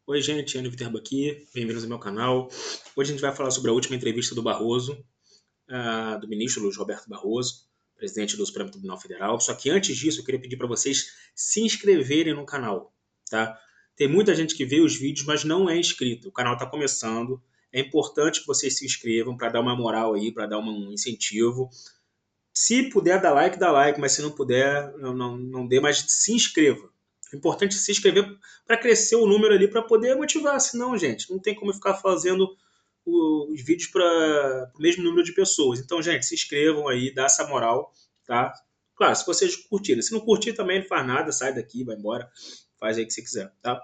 Oi, gente, Ana Viterbo aqui, bem-vindos ao meu canal. Hoje a gente vai falar sobre a última entrevista do Barroso, do ministro Luiz Roberto Barroso, presidente do Supremo Tribunal Federal. Só que antes disso, eu queria pedir para vocês se inscreverem no canal, tá? Tem muita gente que vê os vídeos, mas não é inscrito. O canal está começando. É importante que vocês se inscrevam para dar uma moral aí, para dar um incentivo. Se puder dar like, dá like, mas se não puder, não dê, mas se inscreva. O importante é se inscrever para crescer o número ali, para poder motivar. Senão, gente, não tem como ficar fazendo os vídeos para o mesmo número de pessoas. Então, gente, se inscrevam aí, dá essa moral, tá? Claro, se vocês curtirem. Se não curtir também não faz nada, sai daqui, vai embora, faz aí o que você quiser, tá?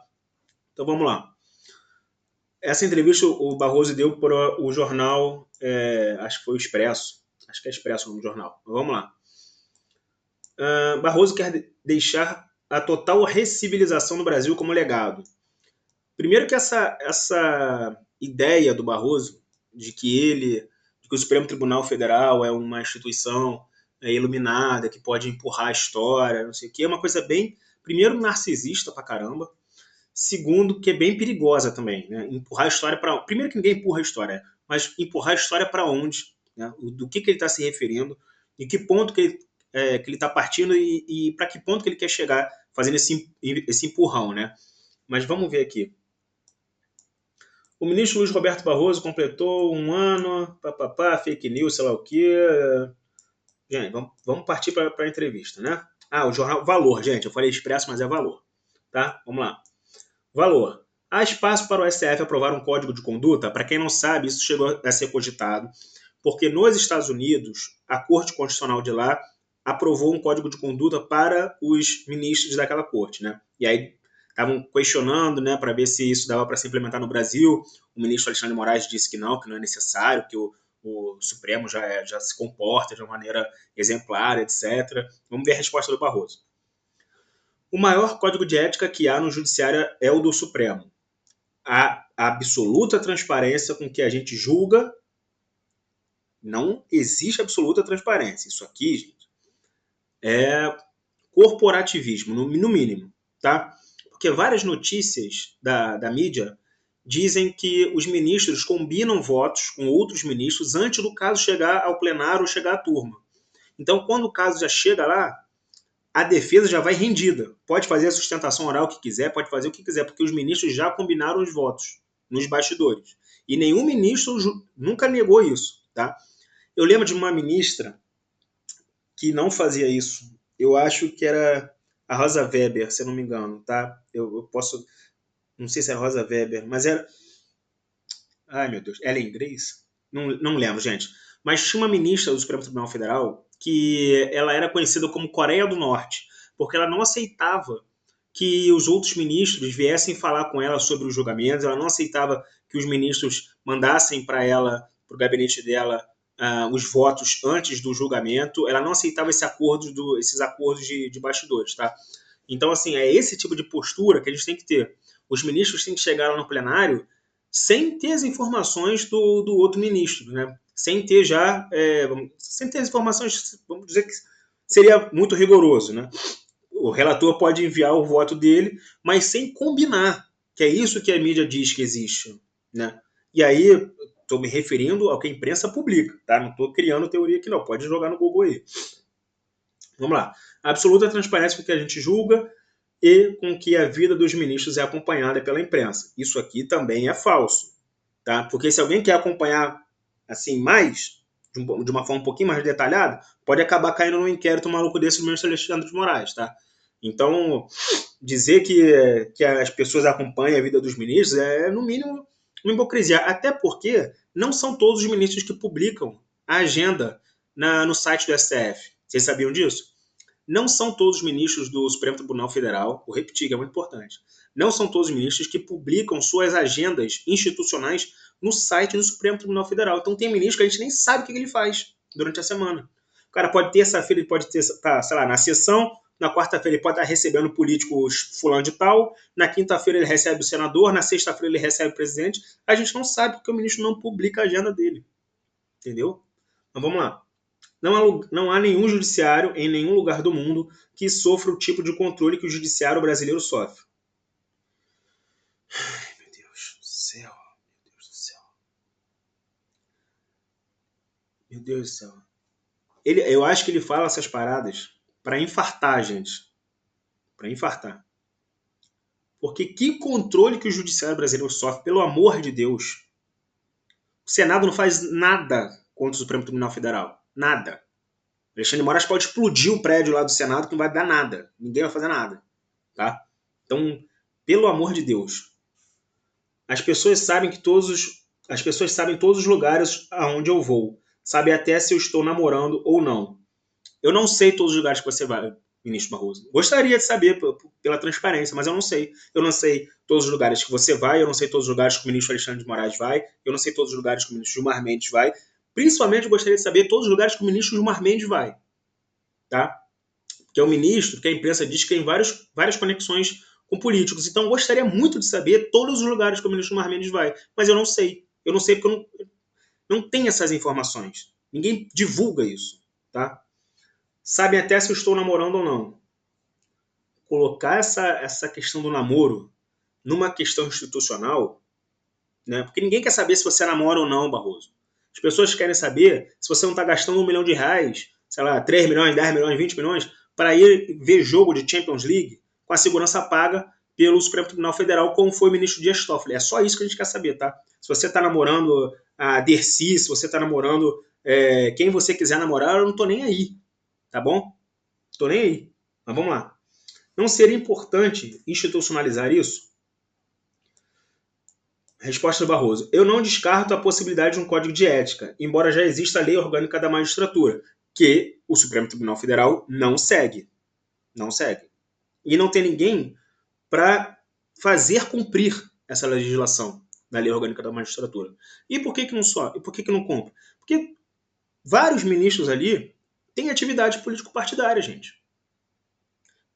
Então vamos lá. Essa entrevista o Barroso deu para o jornal, acho que foi o Expresso, acho que é Expresso o nome do jornal. Mas vamos lá. Barroso quer deixar a total recivilização no Brasil como legado. Primeiro que essa ideia do Barroso de que o Supremo Tribunal Federal é uma instituição iluminada, que pode empurrar a história, não sei o que, é uma coisa bem, primeiro, narcisista pra caramba, segundo, que é bem perigosa também, né? Empurrar a história para. Primeiro que ninguém empurra a história, mas empurrar a história para onde? Né? Do que ele está se referindo, em que ponto que ele está partindo e para que ponto que ele quer chegar fazendo esse empurrão, né? Mas vamos ver aqui. O ministro Luiz Roberto Barroso completou um ano, fake news, sei lá o quê. Gente, vamos partir para a entrevista, né? O jornal Valor, gente. Eu falei Expresso, mas é Valor. Tá? Vamos lá. Valor. Há espaço para o STF aprovar um código de conduta? Para quem não sabe, isso chegou a ser cogitado, porque nos Estados Unidos, a Corte Constitucional de lá aprovou um código de conduta para os ministros daquela corte, né? E aí estavam questionando, né, para ver se isso dava para se implementar no Brasil. O ministro Alexandre de Moraes disse que não é necessário, que o Supremo já se comporta de uma maneira exemplar, etc. Vamos ver a resposta do Barroso. O maior código de ética que há no judiciário é o do Supremo. A absoluta transparência com que a gente julga, não existe absoluta transparência. Isso aqui, gente, é corporativismo, no mínimo, tá? Porque várias notícias da mídia dizem que os ministros combinam votos com outros ministros antes do caso chegar ao plenário ou chegar à turma. Então, quando o caso já chega lá, a defesa já vai rendida. Pode fazer a sustentação oral que quiser, pode fazer o que quiser, porque os ministros já combinaram os votos nos bastidores. E nenhum ministro nunca negou isso, tá? Eu lembro de uma ministra que não fazia isso. Eu acho que era a Rosa Weber, se eu não me engano, tá? Eu posso... Não sei se é a Rosa Weber, mas era... Ai, meu Deus. Ellen Grace? Não lembro, gente. Mas tinha uma ministra do Supremo Tribunal Federal que ela era conhecida como Coreia do Norte, porque ela não aceitava que os outros ministros viessem falar com ela sobre os julgamentos, ela não aceitava que os ministros mandassem para ela, para o gabinete dela, os votos antes do julgamento, ela não aceitava esses acordos de bastidores, tá? Então, assim, é esse tipo de postura que a gente tem que ter. Os ministros têm que chegar lá no plenário sem ter as informações do outro ministro, né? Sem ter sem ter as informações, vamos dizer que seria muito rigoroso, né? O relator pode enviar o voto dele, mas sem combinar, que é isso que a mídia diz que existe, né? E aí, estou me referindo ao que a imprensa publica, tá? Não estou criando teoria aqui não, pode jogar no Google aí. Vamos lá. A absoluta transparência com que a gente julga e com que a vida dos ministros é acompanhada pela imprensa. Isso aqui também é falso, tá? Porque se alguém quer acompanhar assim mais, de uma forma um pouquinho mais detalhada, pode acabar caindo num inquérito maluco desse do ministro Alexandre de Moraes, tá? Então, dizer que as pessoas acompanham a vida dos ministros é, no mínimo, uma hipocrisia. Até porque não são todos os ministros que publicam a agenda no site do STF. Vocês sabiam disso? Não são todos os ministros do Supremo Tribunal Federal, vou repetir que é muito importante, não são todos os ministros que publicam suas agendas institucionais no site do Supremo Tribunal Federal. Então tem ministro que a gente nem sabe o que ele faz durante a semana. O cara pode terça-feira, ele pode estar, sei lá, na sessão, na quarta-feira ele pode estar recebendo políticos fulano de tal, na quinta-feira ele recebe o senador, na sexta-feira ele recebe o presidente. A gente não sabe porque o ministro não publica a agenda dele. Entendeu? Então vamos lá. Não há nenhum judiciário em nenhum lugar do mundo que sofra o tipo de controle que o judiciário brasileiro sofre. céu. Meu Deus do céu. Meu Deus do céu. Eu acho que ele fala essas paradas pra infartar, gente. Pra infartar. Porque que controle que o judiciário brasileiro sofre, pelo amor de Deus. O Senado não faz nada contra o Supremo Tribunal Federal. Nada. Alexandre de Moraes pode explodir o prédio lá do Senado que não vai dar nada. Ninguém vai fazer nada. Tá? Então, pelo amor de Deus. As pessoas sabem todos os lugares aonde eu vou. Sabem até se eu estou namorando ou não. Eu não sei todos os lugares que você vai, ministro Barroso. Gostaria de saber pela transparência, mas eu não sei. Eu não sei todos os lugares que você vai, eu não sei todos os lugares que o ministro Alexandre de Moraes vai, eu não sei todos os lugares que o ministro Gilmar Mendes vai. Principalmente eu gostaria de saber todos os lugares que o ministro Gilmar Mendes vai. Tá? Que é um ministro que a imprensa diz que tem várias conexões com políticos. Então eu gostaria muito de saber todos os lugares que o ministro Gilmar Mendes vai. Mas eu não sei. Eu não sei porque eu não tenho essas informações. Ninguém divulga isso. Tá? Sabem até se eu estou namorando ou não. Colocar essa questão do namoro numa questão institucional, né? Porque ninguém quer saber se você namora ou não, Barroso. As pessoas querem saber se você não está gastando R$ 1 milhão, sei lá, 3 milhões, 10 milhões, 20 milhões, para ir ver jogo de Champions League com a segurança paga pelo Supremo Tribunal Federal, como foi o ministro Dias Toffoli. É só isso que a gente quer saber, tá? Se você está namorando a Dercy, se você está namorando quem você quiser namorar, eu não tô nem aí, tá bom? Tô nem aí. Mas vamos lá. Não seria importante institucionalizar isso? Resposta do Barroso. Eu não descarto a possibilidade de um código de ética, embora já exista a lei orgânica da magistratura, que o Supremo Tribunal Federal não segue. Não segue. E não tem ninguém para fazer cumprir essa legislação da lei orgânica da magistratura. E por que não só? E por que não cumpre? Porque vários ministros ali têm atividade político-partidária, gente.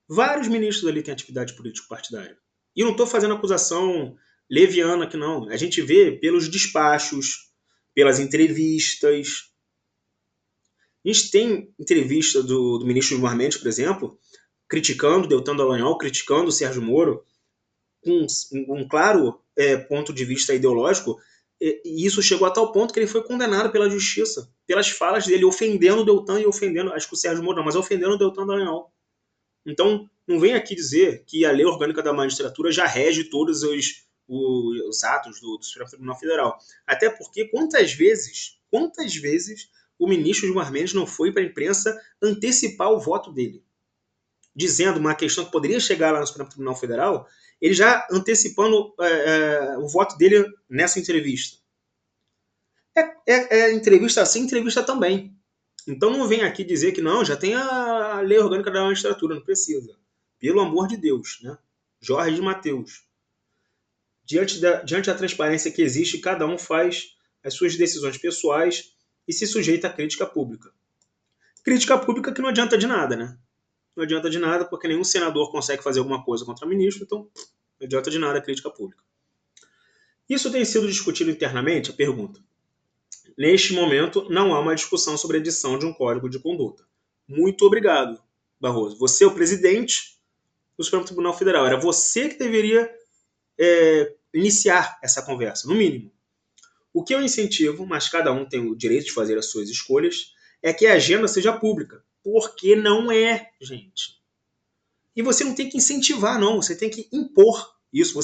Vários ministros ali têm atividade político-partidária. E eu não estou fazendo acusação leviana aqui, não. A gente vê pelos despachos, pelas entrevistas. A gente tem entrevista do ministro Gilmar Mendes, por exemplo, criticando Deltan Dallagnol, criticando o Sérgio Moro, com um claro ponto de vista ideológico, e isso chegou a tal ponto que ele foi condenado pela justiça, pelas falas dele, ofendendo o Deltan e ofendendo, acho que o Sérgio Moro não, mas ofendendo o Deltan Dallagnol. Então, não vem aqui dizer que a lei orgânica da magistratura já rege todos os atos do Supremo Tribunal Federal. Até porque quantas vezes o ministro Gilmar Mendes não foi para a imprensa antecipar o voto dele? Dizendo uma questão que poderia chegar lá no Supremo Tribunal Federal, ele já antecipando o voto dele nessa entrevista. Entrevista assim, entrevista também. Então não vem aqui dizer que não, já tem a lei orgânica da magistratura, não precisa. Pelo amor de Deus, né? Jorge de Mateus. Diante da transparência que existe, cada um faz as suas decisões pessoais e se sujeita à crítica pública. Crítica pública que não adianta de nada, né? Não adianta de nada porque nenhum senador consegue fazer alguma coisa contra o ministro, então não adianta de nada a crítica pública. Isso tem sido discutido internamente? A pergunta. Neste momento, não há uma discussão sobre a edição de um código de conduta. Muito obrigado, Barroso. Você é o presidente do Supremo Tribunal Federal. Era você que deveria iniciar essa conversa, no mínimo. O que eu incentivo, mas cada um tem o direito de fazer as suas escolhas, é que a agenda seja pública. Porque não é, gente. E você não tem que incentivar, não. Você tem que impor isso.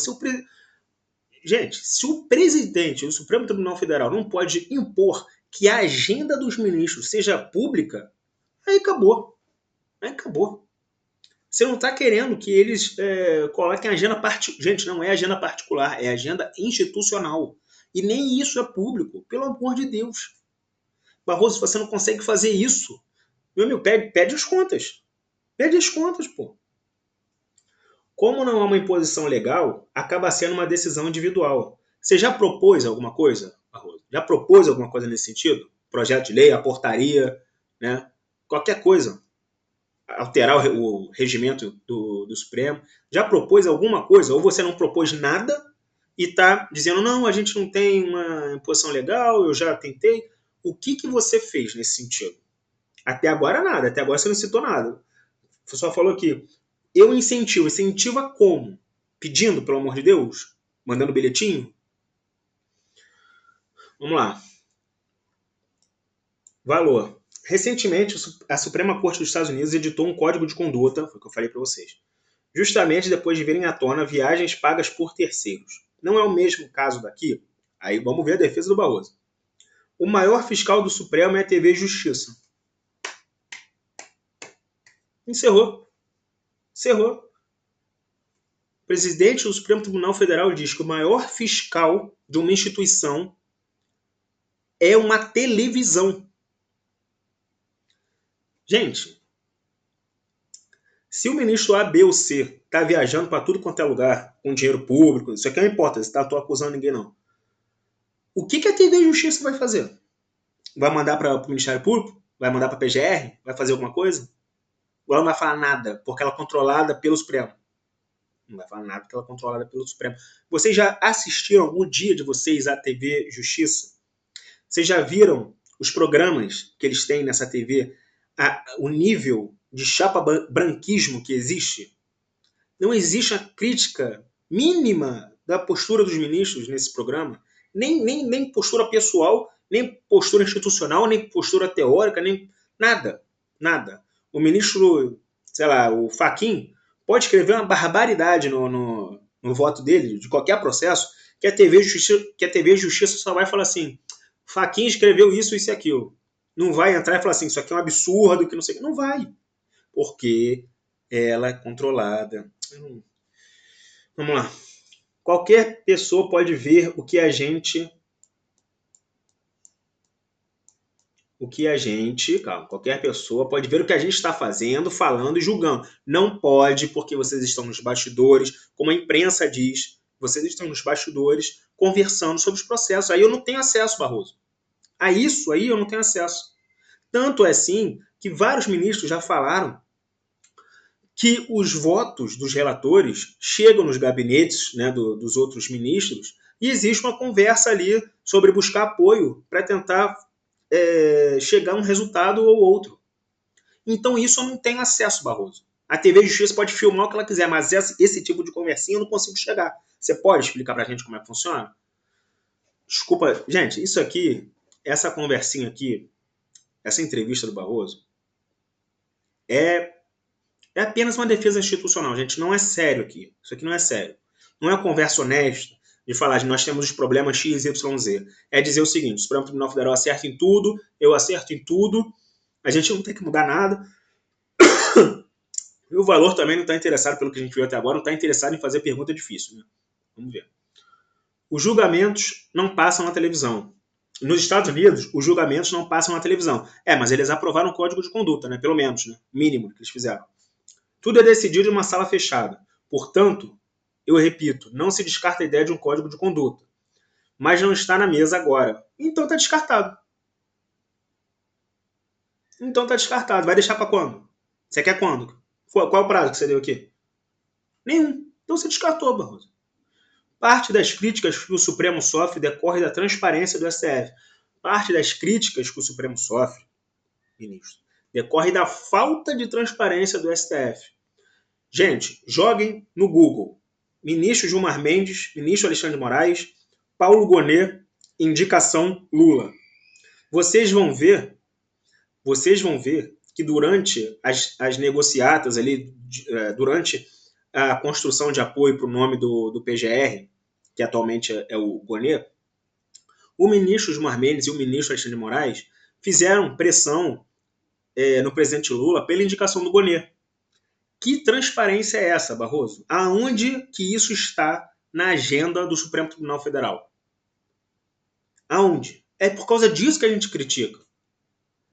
Gente, se o presidente do Supremo Tribunal Federal não pode impor que a agenda dos ministros seja pública, aí acabou. Aí acabou. Você não está querendo que eles coloquem agenda particular. Gente, não é agenda particular, é agenda institucional. E nem isso é público, pelo amor de Deus. Barroso, você não consegue fazer isso. Meu amigo, pede as contas. Pede as contas, pô. Como não há uma imposição legal, acaba sendo uma decisão individual. Você já propôs alguma coisa, Barroso? Já propôs alguma coisa nesse sentido? Projeto de lei, a portaria, né? Qualquer coisa. Alterar o regimento do Supremo. Já propôs alguma coisa? Ou você não propôs nada e está dizendo, não, a gente não tem uma imposição legal, eu já tentei. O que você fez nesse sentido? Até agora nada. Até agora você não citou nada. Você só falou que eu incentivo. Incentiva como? Pedindo, pelo amor de Deus? Mandando bilhetinho? Vamos lá. Valor. Recentemente, a Suprema Corte dos Estados Unidos editou um código de conduta, foi o que eu falei para vocês, justamente depois de virem à tona viagens pagas por terceiros. Não é o mesmo caso daqui? Aí vamos ver a defesa do Barroso. O maior fiscal do Supremo é a TV Justiça. Encerrou. Encerrou. O presidente do Supremo Tribunal Federal diz que o maior fiscal de uma instituição é uma televisão. Gente, se o ministro A, B ou C está viajando para tudo quanto é lugar, com dinheiro público, isso aqui não importa, tá? Estou acusando ninguém não. O que a TV Justiça vai fazer? Vai mandar para o Ministério Público? Vai mandar para a PGR? Vai fazer alguma coisa? Ou ela não vai falar nada, porque ela é controlada pelo Supremo? Não vai falar nada, porque ela é controlada pelo Supremo. Vocês já assistiram algum dia de vocês à TV Justiça? Vocês já viram os programas que eles têm nessa TV? O nível de chapa branquismo que existe? Não existe a crítica mínima da postura dos ministros nesse programa. Nem postura pessoal, nem postura institucional, nem postura teórica, nem nada. Nada. O ministro, sei lá, o Fachin, pode escrever uma barbaridade no voto dele, de qualquer processo, que a TV Justiça só vai falar assim: Fachin escreveu isso e aquilo. Não vai entrar e falar assim, isso aqui é um absurdo, que não sei o que. Não vai. Porque ela é controlada. Vamos lá. Qualquer pessoa pode ver qualquer pessoa pode ver o que a gente está fazendo, falando e julgando. Não pode, porque vocês estão nos bastidores, como a imprensa diz, vocês estão nos bastidores conversando sobre os processos. Aí eu não tenho acesso, Barroso. A isso aí eu não tenho acesso. Tanto é assim que vários ministros já falaram que os votos dos relatores chegam nos gabinetes, né, dos outros ministros e existe uma conversa ali sobre buscar apoio para tentar chegar a um resultado ou outro. Então isso eu não tenho acesso, Barroso. A TV Justiça pode filmar o que ela quiser, mas esse tipo de conversinha eu não consigo chegar. Você pode explicar para a gente como é que funciona? Desculpa, gente, isso aqui, essa conversinha aqui, essa entrevista do Barroso, é apenas uma defesa institucional, gente. Não é sério aqui. Isso aqui não é sério. Não é uma conversa honesta de falar de nós temos os problemas X, Y, Z. É dizer o seguinte: o Supremo Tribunal Federal acerta em tudo, eu acerto em tudo, a gente não tem que mudar nada. E o valor também não está interessado, pelo que a gente viu até agora, não está interessado em fazer pergunta difícil. Né? Vamos ver. Os julgamentos não passam na televisão. Nos Estados Unidos, os julgamentos não passam na televisão. Mas eles aprovaram o código de conduta, né? Pelo menos, né? Mínimo que eles fizeram. Tudo é decidido em uma sala fechada. Portanto, eu repito, não se descarta a ideia de um código de conduta. Mas não está na mesa agora. Então está descartado. Então está descartado. Vai deixar para quando? Você quer quando? Qual é o prazo que você deu aqui? Nenhum. Então você descartou, Barroso. Parte das críticas que o Supremo sofre decorre da transparência do STF. Parte das críticas que o Supremo sofre, ministro, decorre da falta de transparência do STF. Gente, joguem no Google. Ministro Gilmar Mendes, ministro Alexandre de Moraes, Paulo Gonet, indicação Lula. Vocês vão ver que durante as negociatas ali, durante a construção de apoio para o nome do PGR, que atualmente é o Gonet, o ministro Gilmar Mendes e o ministro Alexandre de Moraes fizeram pressão no presidente Lula pela indicação do Gonet. Que transparência é essa, Barroso? Aonde que isso está na agenda do Supremo Tribunal Federal? Aonde? É por causa disso que a gente critica.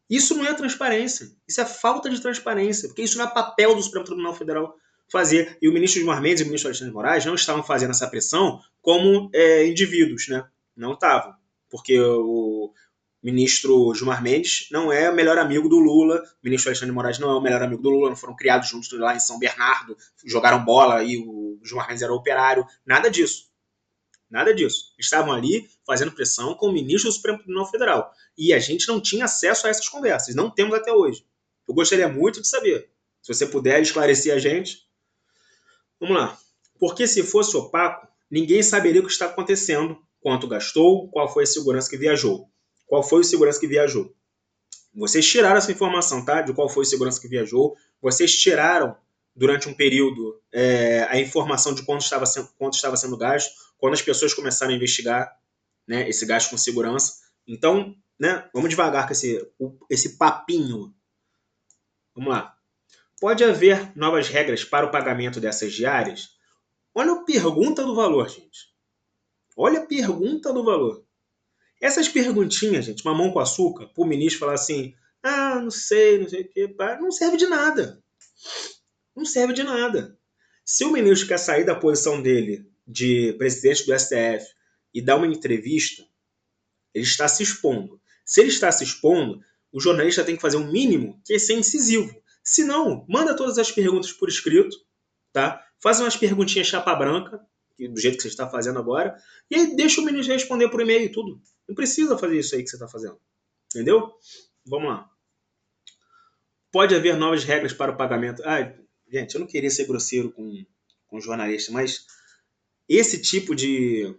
Isso não é transparência. Isso é falta de transparência. Porque isso não é papel do Supremo Tribunal Federal fazer. E o ministro Gilmar Mendes e o ministro Alexandre de Moraes não estavam fazendo essa pressão como indivíduos, né? Não estavam. Porque o ministro Gilmar Mendes não é o melhor amigo do Lula, o ministro Alexandre de Moraes não é o melhor amigo do Lula, não foram criados juntos lá em São Bernardo, jogaram bola e o Gilmar Mendes era operário, nada disso. Nada disso. Estavam ali fazendo pressão com o ministro do Supremo Tribunal Federal. E a gente não tinha acesso a essas conversas, não temos até hoje. Eu gostaria muito de saber. Se você puder esclarecer a gente. Vamos lá. Porque se fosse opaco, ninguém saberia o que está acontecendo quanto gastou, qual foi a segurança que viajou. Qual foi o segurança que viajou? Vocês tiraram essa informação, tá? De qual foi o segurança que viajou. Vocês tiraram, durante um período, a informação de quanto estava sendo gasto, quando as pessoas começaram a investigar, né, esse gasto com segurança. Então, né, vamos devagar com esse papinho. Vamos lá. Pode haver novas regras para o pagamento dessas diárias? Olha a pergunta do valor, gente. Olha a pergunta do valor. Essas perguntinhas, gente, mamão com açúcar, para o ministro falar assim, não sei o que, não serve de nada. Não serve de nada. Se o ministro quer sair da posição dele de presidente do STF e dar uma entrevista, ele está se expondo. Se ele está se expondo, o jornalista tem que fazer um mínimo que é ser incisivo. Se não, manda todas as perguntas por escrito, tá? Faz umas perguntinhas chapa branca, do jeito que você está fazendo agora, e aí deixa o ministro responder por e-mail e tudo. Não precisa fazer isso aí que você está fazendo. Entendeu? Vamos lá. Pode haver novas regras para o pagamento. Gente, eu não queria ser grosseiro com jornalista, mas esse tipo de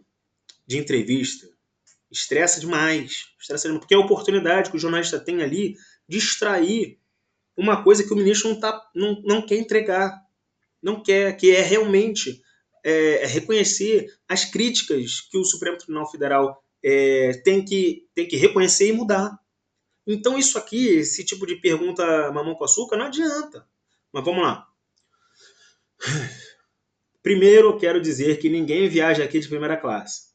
entrevista estressa demais. Porque é a oportunidade que o jornalista tem ali de extrair uma coisa que o ministro não quer entregar. Não quer, que é realmente reconhecer as críticas que o Supremo Tribunal Federal tem que reconhecer e mudar. Então isso aqui, esse tipo de pergunta mamão com açúcar, não adianta. Mas vamos lá. Primeiro, eu quero dizer que ninguém viaja aqui de primeira classe.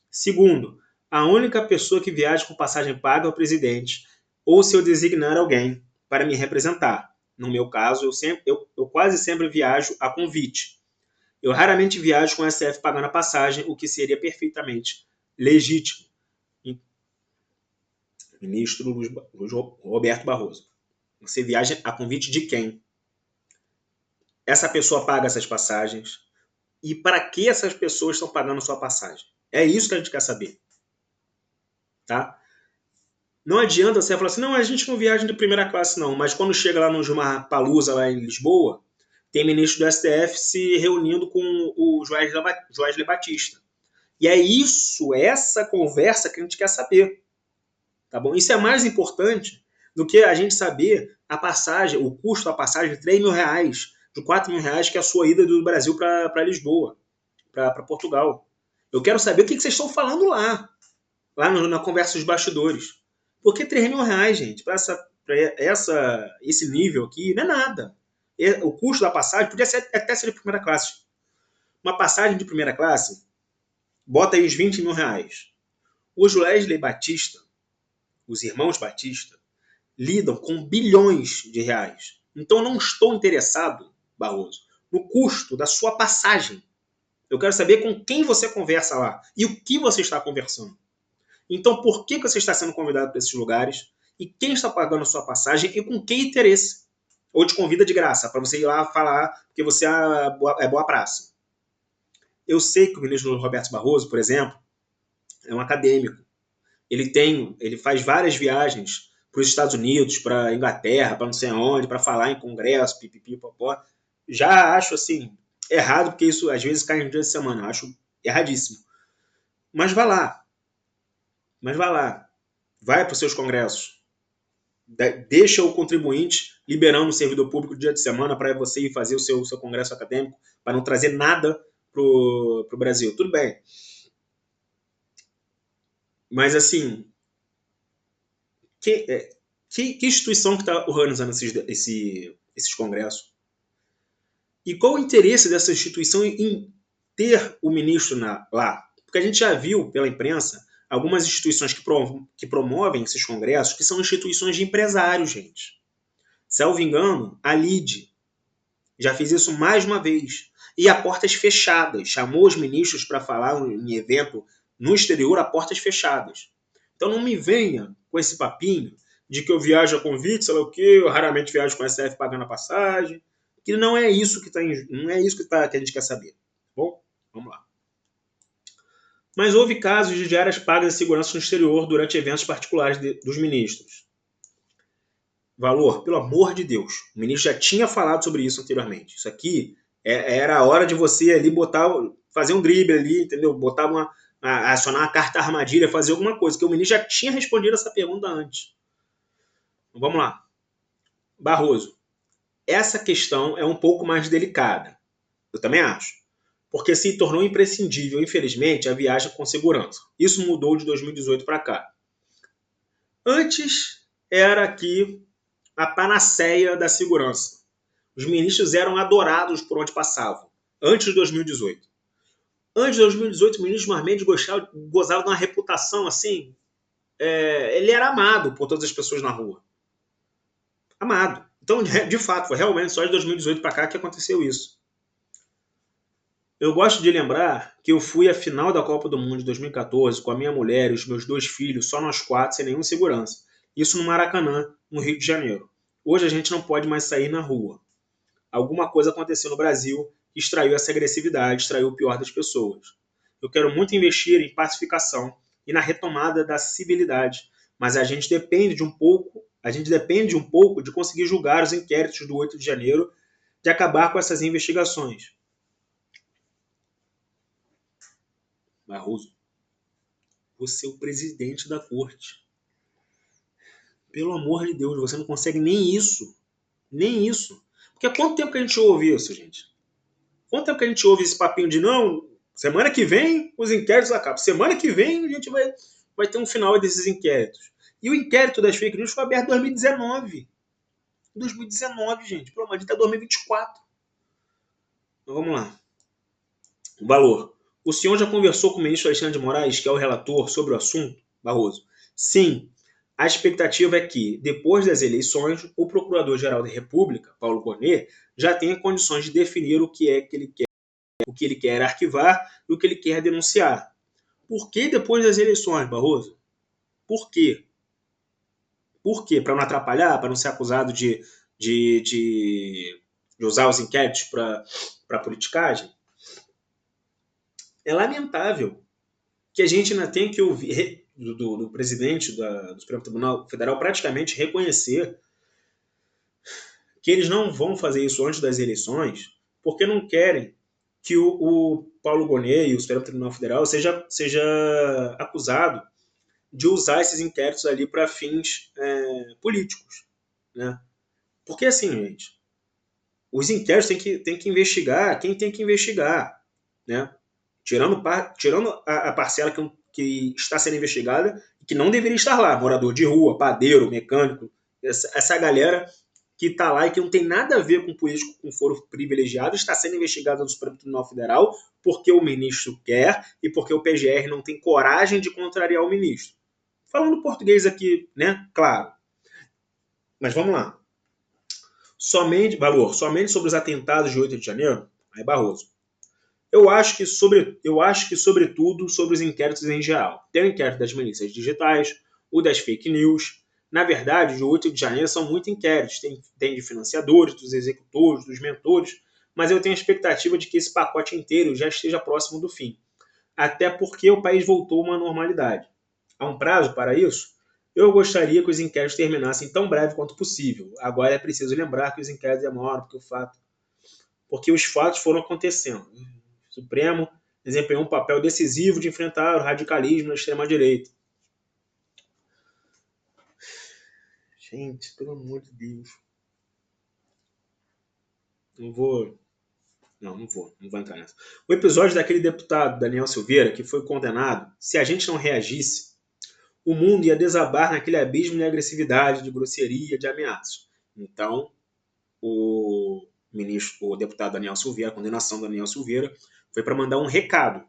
Segundo, a única pessoa que viaja com passagem paga é o presidente, ou se eu designar alguém para me representar. No meu caso, eu quase sempre viajo a convite. Eu raramente viajo com o STF pagando a passagem, o que seria perfeitamente legítimo. Ministro Luiz Roberto Barroso. Você viaja a convite de quem? Essa pessoa paga essas passagens? E para que essas pessoas estão pagando sua passagem? É isso que a gente quer saber. Tá? Não adianta você falar assim, não, a gente não viaja de primeira classe não, mas quando chega lá no Gilmar-Palusa, lá em Lisboa, tem ministro do STF se reunindo com o Joesley Batista. E é essa conversa que a gente quer saber. Tá bom? Isso é mais importante do que a gente saber a passagem, o custo da passagem de R$3.000, de R$4.000, que é a sua ida do Brasil para Lisboa, para Portugal. Eu quero saber o que vocês estão falando lá na conversa dos bastidores. Porque R$3.000, gente, para esse nível aqui, não é nada. O custo da passagem podia até ser de primeira classe. Uma passagem de primeira classe, bota aí os R$20.000. O Joesley Batista, os irmãos Batista, lidam com bilhões de reais. Então eu não estou interessado, Barroso, no custo da sua passagem. Eu quero saber com quem você conversa lá e o que você está conversando. Então por que você está sendo convidado para esses lugares e quem está pagando a sua passagem e com que interesse? Ou te convida de graça para você ir lá falar porque você é boa praça. Eu sei que o ministro Roberto Barroso, por exemplo, é um acadêmico. Ele faz várias viagens para os Estados Unidos, para a Inglaterra, para não sei aonde, para falar em congresso, pipipi, popó. Já acho assim errado, porque isso às vezes cai em dia de semana. Eu acho erradíssimo. Mas vá lá. Vai para os seus congressos. Deixa o contribuinte liberando o servidor público no dia de semana para você ir fazer o seu congresso acadêmico, para não trazer nada para o Brasil. Tudo bem. Mas assim, que instituição que está organizando esses congressos? E qual o interesse dessa instituição em ter o ministro lá? Porque a gente já viu pela imprensa algumas instituições que promovem esses congressos que são instituições de empresários, gente. Salvo engano, a LIDE já fez isso mais uma vez. E a portas fechadas. Chamou os ministros para falar em evento no exterior a portas fechadas. Então não me venha com esse papinho de que eu viajo a convite, sei lá o quê, eu raramente viajo com a SF pagando a passagem. Que não é isso que a gente quer saber. Bom, vamos lá. Mas houve casos de diárias pagas de segurança no exterior durante eventos particulares dos ministros. Valor, pelo amor de Deus. O ministro já tinha falado sobre isso anteriormente. Isso aqui era a hora de você ali fazer um drible ali, entendeu? Acionar uma carta armadilha, fazer alguma coisa, que o ministro já tinha respondido essa pergunta antes. Então, vamos lá. Barroso, essa questão é um pouco mais delicada. Eu também acho. Porque se tornou imprescindível, infelizmente, a viagem com segurança. Isso mudou de 2018 para cá. Antes era aqui a panaceia da segurança. Os ministros eram adorados por onde passavam. Antes de 2018. Antes de 2018, o ministro Marmendes gozava de uma reputação assim. Ele era amado por todas as pessoas na rua. Amado. Então, de fato, foi realmente só de 2018 para cá que aconteceu isso. Eu gosto de lembrar que eu fui à final da Copa do Mundo de 2014 com a minha mulher e os meus 2 filhos, só nós 4, sem nenhuma segurança. Isso no Maracanã, no Rio de Janeiro. Hoje a gente não pode mais sair na rua. Alguma coisa aconteceu no Brasil que extraiu essa agressividade, extraiu o pior das pessoas. Eu quero muito investir em pacificação e na retomada da civilidade, mas a gente depende um pouco de conseguir julgar os inquéritos do 8 de janeiro, de acabar com essas investigações. Barroso, você é o presidente da corte. Pelo amor de Deus, você não consegue nem isso. Nem isso. Porque há quanto tempo que a gente ouve isso, gente? Quanto tempo que a gente ouve esse papinho de não, semana que vem os inquéritos acabam. Semana que vem a gente vai ter um final desses inquéritos. E o inquérito das fake news foi aberto em 2019. 2019, gente. Pelo amor de Deus, até 2024. Então vamos lá. Valor. O senhor já conversou com o ministro Alexandre de Moraes, que é o relator, sobre o assunto, Barroso? Sim. A expectativa é que, depois das eleições, o Procurador-Geral da República, Paulo Gonet, já tenha condições de definir o que ele quer arquivar e o que ele quer denunciar. Por que depois das eleições, Barroso? Por quê? Por quê? Para não atrapalhar? Para não ser acusado de usar os inquéritos para politicagem? É lamentável que a gente ainda tenha que ouvir do presidente do Supremo Tribunal Federal praticamente reconhecer que eles não vão fazer isso antes das eleições porque não querem que o Paulo Gonet e o Supremo Tribunal Federal seja acusado de usar esses inquéritos ali para fins políticos. Né? Porque assim, gente, os inquéritos têm que investigar quem tem que investigar. Né? Tirando a parcela que está sendo investigada e que não deveria estar lá, morador de rua, padeiro, mecânico, essa galera que está lá e que não tem nada a ver com político com foro privilegiado, está sendo investigado no Supremo Tribunal Federal porque o ministro quer e porque o PGR não tem coragem de contrariar o ministro. Falando português aqui, né? Claro. Mas vamos lá. Somente sobre os atentados de 8 de janeiro, aí Barroso. Eu acho que, sobretudo, sobre os inquéritos em geral. Tem o inquérito das milícias digitais, o das fake news. Na verdade, de 8 de janeiro são muitos inquéritos. Tem de financiadores, dos executores, dos mentores, mas eu tenho a expectativa de que esse pacote inteiro já esteja próximo do fim. Até porque o país voltou a uma normalidade. Há um prazo para isso? Eu gostaria que os inquéritos terminassem tão breve quanto possível. Agora é preciso lembrar que os inquéritos demoram, porque os fatos foram acontecendo. O Supremo desempenhou um papel decisivo de enfrentar o radicalismo na extrema-direita. Gente, pelo amor de Deus. Não vou entrar nessa. O episódio daquele deputado, Daniel Silveira, que foi condenado, se a gente não reagisse, o mundo ia desabar naquele abismo de agressividade, de grosseria, de ameaças. Então, o deputado Daniel Silveira, a condenação do Daniel Silveira, foi para mandar um recado.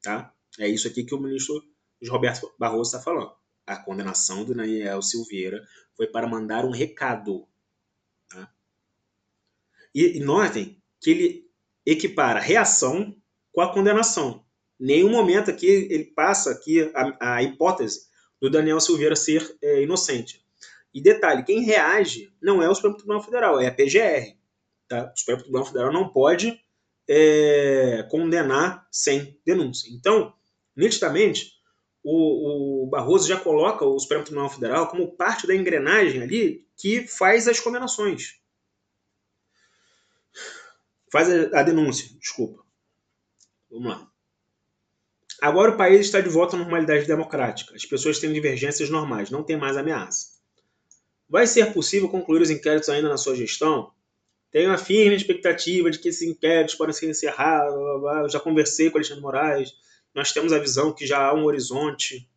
Tá? É isso aqui que o ministro Roberto Barroso está falando. A condenação do Daniel Silveira foi para mandar um recado. Tá? E notem que ele equipara a reação com a condenação. Em nenhum momento aqui ele passa aqui a hipótese do Daniel Silveira ser inocente. E detalhe, quem reage não é o Supremo Tribunal Federal, é a PGR. Tá? O Supremo Tribunal Federal não pode condenar sem denúncia. Então, nitidamente, o Barroso já coloca o Supremo Tribunal Federal como parte da engrenagem ali que faz as condenações. Faz a denúncia, desculpa. Vamos lá. Agora o país está de volta à normalidade democrática. As pessoas têm divergências normais, não tem mais ameaça. Vai ser possível concluir os inquéritos ainda na sua gestão? Tenho a firme expectativa de que esses inquéritos podem ser encerrados. Blá, blá, blá. Eu já conversei com o Alexandre Moraes. Nós temos a visão que já há um horizonte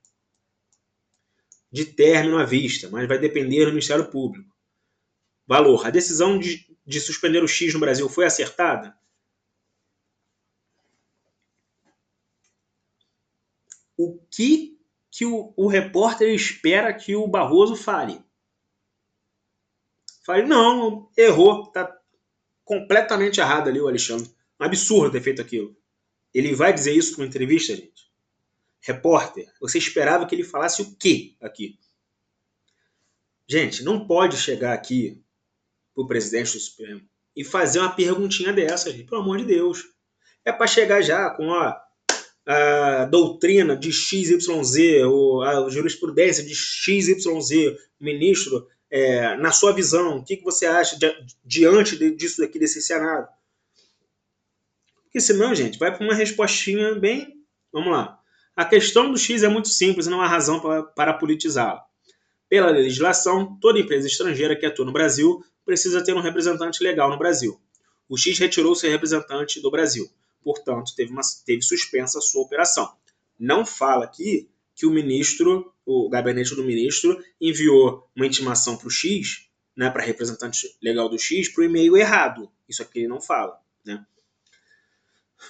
de término à vista, mas vai depender do Ministério Público. Valor. A decisão de suspender o X no Brasil foi acertada? O que o repórter espera que o Barroso fale? Fale, não, errou, tá completamente errado ali o Alexandre. Um absurdo ter feito aquilo. Ele vai dizer isso numa entrevista, gente? Repórter, você esperava que ele falasse o quê aqui? Gente, não pode chegar aqui pro presidente do Supremo e fazer uma perguntinha dessa, gente, pelo amor de Deus. É para chegar já com a doutrina de XYZ, ou a jurisprudência de XYZ, o ministro, na sua visão, o que você acha diante disso daqui, desse cenário? Porque senão, gente, vai para uma respostinha bem... Vamos lá. A questão do X é muito simples e não há razão para politizá-la. Pela legislação, toda empresa estrangeira que atua no Brasil precisa ter um representante legal no Brasil. O X retirou seu representante do Brasil. Portanto, teve suspensa a sua operação. Não fala aqui que o gabinete do ministro, enviou uma intimação para o X, né, para representante legal do X, para o e-mail errado. Isso aqui ele não fala. Né?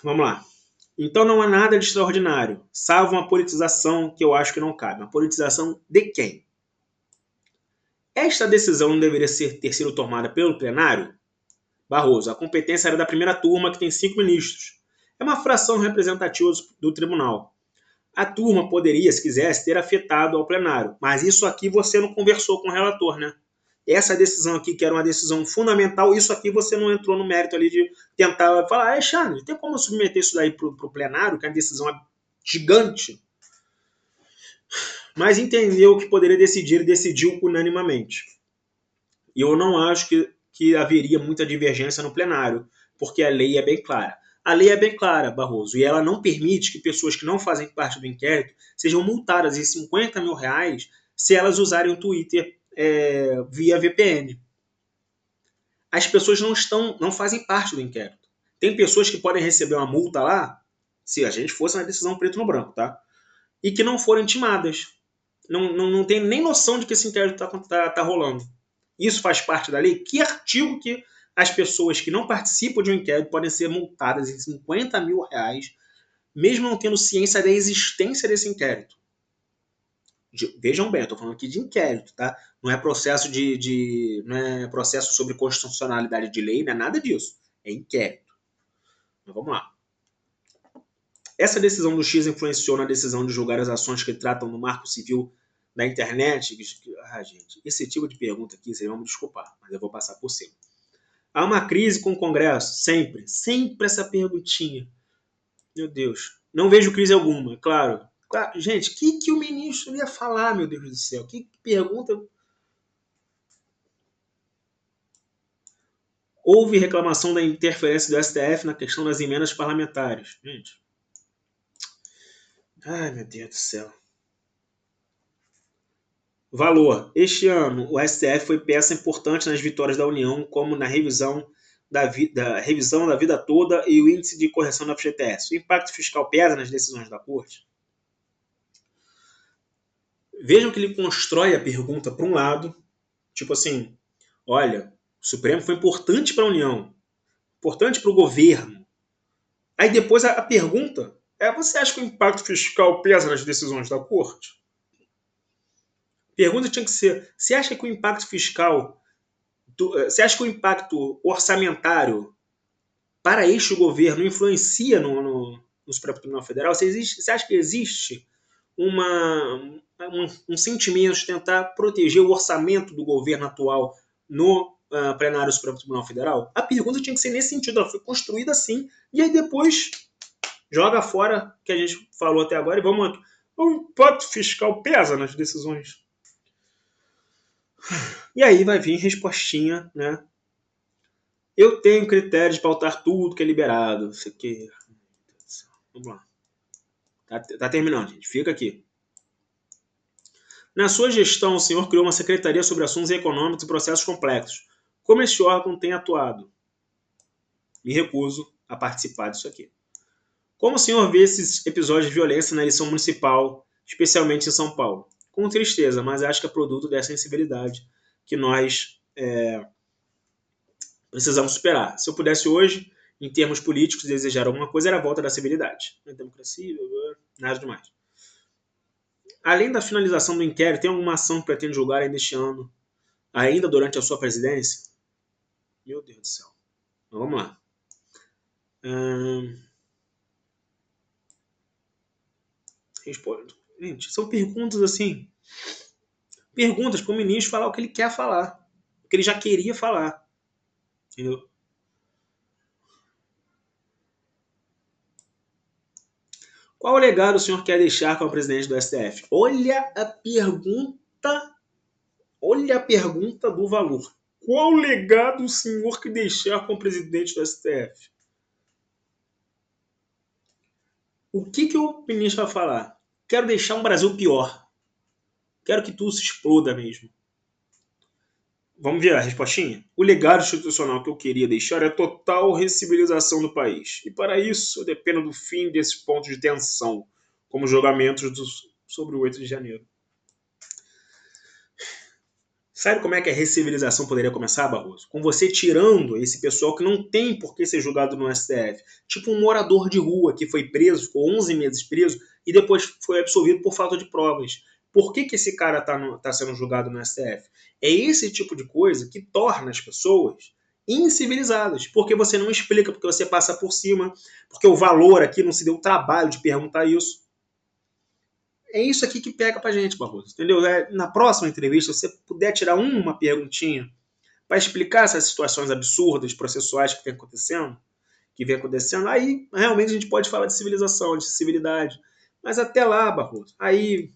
Vamos lá. Então não há nada de extraordinário, salvo uma politização que eu acho que não cabe. Uma politização de quem? Esta decisão não deveria ter sido tomada pelo plenário? Barroso, a competência era da primeira turma, que tem 5 ministros. É uma fração representativa do tribunal. A turma poderia, se quisesse, ter afetado ao plenário, mas isso aqui você não conversou com o relator, né? Essa decisão aqui, que era uma decisão fundamental, isso aqui você não entrou no mérito ali de tentar falar, Alexandre, tem como submeter isso daí para o plenário, que é uma decisão gigante? Mas entendeu que poderia decidir e decidiu unanimamente. E eu não acho que haveria muita divergência no plenário, porque a lei é bem clara. A lei é bem clara, Barroso, e ela não permite que pessoas que não fazem parte do inquérito sejam multadas em 50 mil reais se elas usarem o Twitter via VPN. As pessoas não fazem parte do inquérito. Tem pessoas que podem receber uma multa lá, se a gente fosse na decisão preto no branco, tá? E que não foram intimadas. Não tem nem noção de que esse inquérito tá rolando. Isso faz parte da lei? Que artigo que as pessoas que não participam de um inquérito podem ser multadas em 50 mil reais, mesmo não tendo ciência da existência desse inquérito? Vejam bem, eu estou falando aqui de inquérito, tá? Não é processo não é processo sobre constitucionalidade de lei, não é nada disso. É inquérito. Mas vamos lá. Essa decisão do X influenciou na decisão de julgar as ações que tratam do marco civil da internet? Gente, esse tipo de pergunta aqui, vocês vão me desculpar, mas eu vou passar por cima. Há uma crise com o Congresso? Sempre. Sempre essa perguntinha. Meu Deus. Não vejo crise alguma, claro. Gente, o que o ministro ia falar, meu Deus do céu? Que pergunta... Houve reclamação da interferência do STF na questão das emendas parlamentares. Gente. Ai, meu Deus do céu. Valor. Este ano, o STF foi peça importante nas vitórias da União, como na revisão da vida toda e o índice de correção da FGTS. O impacto fiscal pesa nas decisões da Corte? Vejam que ele constrói a pergunta para um lado, tipo assim, olha, o Supremo foi importante para a União, importante para o governo. Aí depois a pergunta é, você acha que o impacto fiscal pesa nas decisões da Corte? A pergunta tinha que ser, você acha que o impacto fiscal, você acha que o impacto orçamentário para este governo influencia no Supremo Tribunal Federal? Você acha que existe um sentimento de tentar proteger o orçamento do governo atual no plenário do Supremo Tribunal Federal? A pergunta tinha que ser nesse sentido, ela foi construída assim, e aí depois joga fora o que a gente falou até agora e vamos aqui. O impacto fiscal pesa nas decisões. E aí vai vir respostinha, né? Eu tenho critérios de pautar tudo que é liberado. Isso aqui. Vamos lá. Tá terminando, gente. Fica aqui. Na sua gestão, o senhor criou uma secretaria sobre assuntos econômicos e processos complexos. Como este órgão tem atuado? Me recuso a participar disso aqui. Como o senhor vê esses episódios de violência na eleição municipal, especialmente em São Paulo? Com tristeza, mas acho que é produto dessa sensibilidade que nós precisamos superar. Se eu pudesse hoje, em termos políticos, desejar alguma coisa, era a volta da civilidade. A democracia, nada demais. Além da finalização do inquérito, tem alguma ação que pretende julgar ainda este ano, ainda durante a sua presidência? Meu Deus do céu. Então, vamos lá. Gente, são perguntas assim. Perguntas para o ministro falar o que ele quer falar. O que ele já queria falar. Entendeu? Qual o legado o senhor quer deixar como presidente do STF? Olha a pergunta do valor. Qual legado o senhor quer deixar como presidente do STF? O que o ministro vai falar? Quero deixar um Brasil pior. Quero que tudo se exploda mesmo. Vamos ver a respostinha? O legado institucional que eu queria deixar é a total recivilização do país. E para isso eu dependo do fim desses pontos de tensão, como os julgamentos sobre o 8 de janeiro. Sabe como é que a recivilização poderia começar, Barroso? Com você tirando esse pessoal que não tem por que ser julgado no STF. Tipo um morador de rua que foi preso, ficou 11 meses preso e depois foi absolvido por falta de provas. Por que esse cara tá sendo julgado no STF? É esse tipo de coisa que torna as pessoas incivilizadas. Porque você não explica, porque você passa por cima, porque o valor aqui não se deu o trabalho de perguntar isso. É isso aqui que pega pra gente, Barroso, entendeu? Na próxima entrevista, se você puder tirar uma perguntinha para explicar essas situações absurdas, processuais que vem acontecendo, aí realmente a gente pode falar de civilização, de civilidade. Mas até lá, Barroso, aí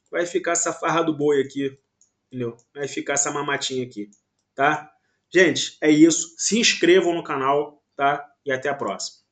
vai ficar essa farra do boi aqui, entendeu? Vai ficar essa mamatinha aqui, tá? Gente, é isso. Se inscrevam no canal, tá? E até a próxima.